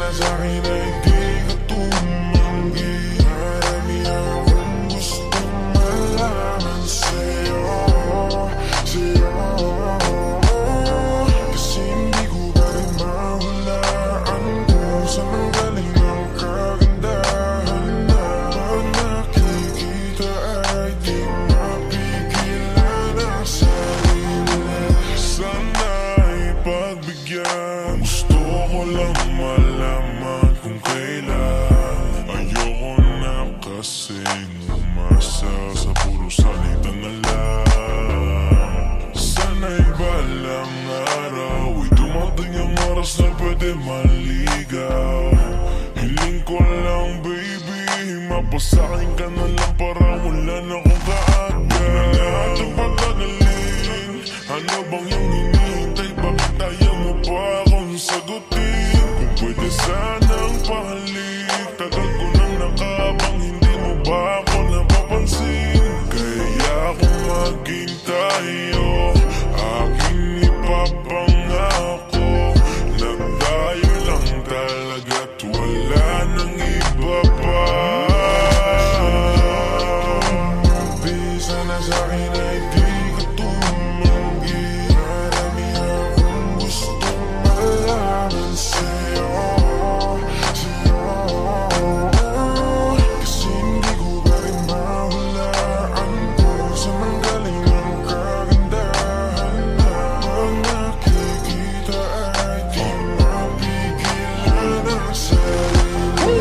na sa'kin ay di ka tumanggi. Marami akong gustong malaman sa'yo, sa'yo. Kasi hindi ko pa rin mahulaan kung saan ang galing ang kagandahan na pag nakikita ay di mapigilan ang sarili. Sana ipagbigyan, gusto ko lang malaman kung kailan. Ayoko na kasing umasa sa puro salita na lang. Sana'y balang araw ay dumating ang oras na pwede maligaw. Hiling ko lang baby, mapasakin ka na lang para wala na akong kaagad. Huwag na natin patagalin, ano bang yung hinihintay? Bakit ayaw mo pa akong sagutin? Kung pwede sanang pahalik, tagal ko nang nakabang, hindi mo ba ako napapansin? Kaya kung maghintay aking ipapangako na tayo lang talaga't wala nang iba pa. Mabisa na sa'kin ay di ka tumanggi. Marami akong gustong malaman sa'yo, sa'yo. Kasi hindi ko pa rin mahulaan kung saan ang galing ang kagandahan na pag nakikita ay di mapigilan ang sarili.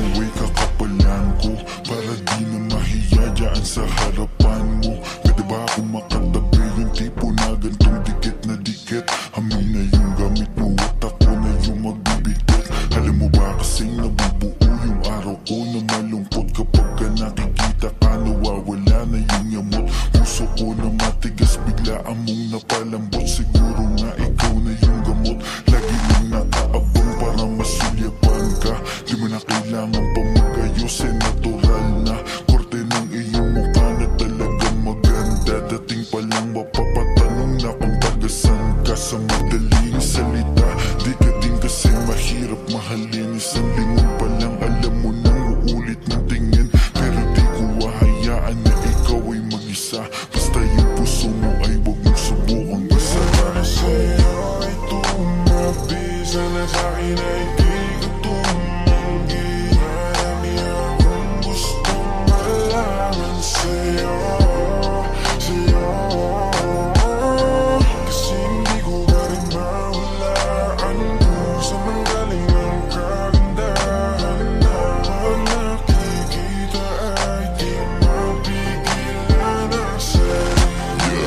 Uwi kakapalan ko para di na mahiya dyan sa harapan mo. Pwede ba akong makatabi yung tipo na gantong dikit na dikit? Amin na yung gamit mo at ako na yung magbibigit. Alam mo ba kasing nabubuo yung araw ko na malungkot kapag ka nakikita ka, nawawala na yung yamot. Puso ko na matigas, biglaan mong napalambot. Siguro nga ikaw na yung gamot, lagi lang nakaabang para masulyapan ka. Di mo na kailangan pa magayos, natural na korte ng iyong mukha na talagang maganda. Dating pa lang mapapatanong na kung tagasan ka. Sa madaling salita, di ka din kasi mahirap mahalin. Isang lingon pa lang alam mo nang uulit ng tingin. Pero di ko hahayaan na ikaw ay mag-isa. Basta yung puso mo ay huwag mong subukang isa. Para sa'yo ay tumabisa na sa'kin ay di ka tumanggi. Marami akong gustong malaman sa'yo, sa'yo. Kasi hindi ko pa rin mahulaan kung saan ang galing ang kagandahan na pag nakikita ay di mapigilan ang sarili.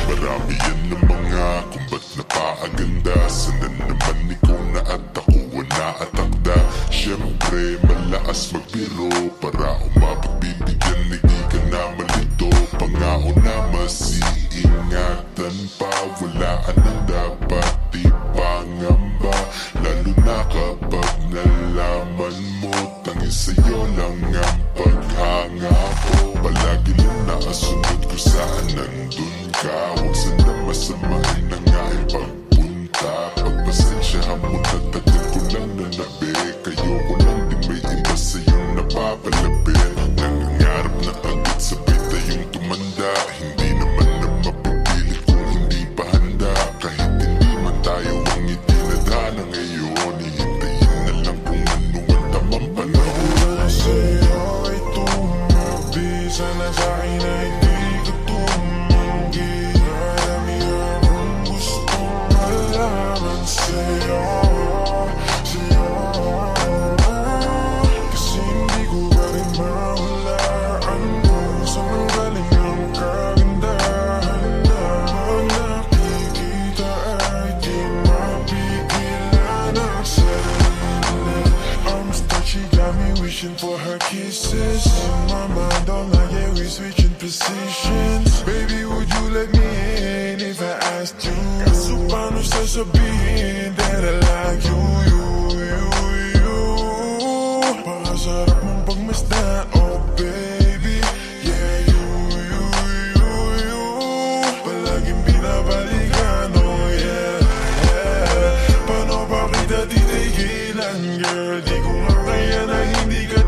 Marami yan ng mga kung ba't napaaganda. Sana naman ikaw na at ako wala at akda. Siyempre malakas magbiro para umabot bibigyan, hindi ka na malito. Pangako na masiingatan pa, walaan ang dapat ipangamba. Lalo na kapag nalaman mo tanging sa'yo lang ang paghanga ko. Palagi lang nakasunod ko saan nandun ka. Huwag sana masamain na nga ang pagpunta. Pagpasensyahan mo na tagal ko lang nanabik. Ayoko lang din may iba sa'yong napapalapit. Nangangarap na agad sabay tayong tumanda. Hindi naman na mapipilit kung hindi pa handa. Kahit hindi man tayo ang itinadhana ngayon, hihintayin na lang kung ano ang tamang panahon. Para sa'yo ay tumabisa na sa'kin ay di ka tumanggi. Marami akong gustong malaman sa'yo, sa'yo. Kasi hindi ko pa rin mahulaan kung saan ang galing ang kagandahan na pag nakikita ay di mapigilan ang sarili. Arms touch, she got me wishing for her kisses. In my mind all night, yeah, we switching positions. Baby, would you let me in if I asked you? Kaso paano sasabihin that I like you, you, you, you? Pakasarap mong pagmasdan, oh baby. Yeah, you, you, you, you. Palaging binabalikan, oh yeah, yeah. Paano ba kita titigil? lang girl, di ko nga kaya na hindi ka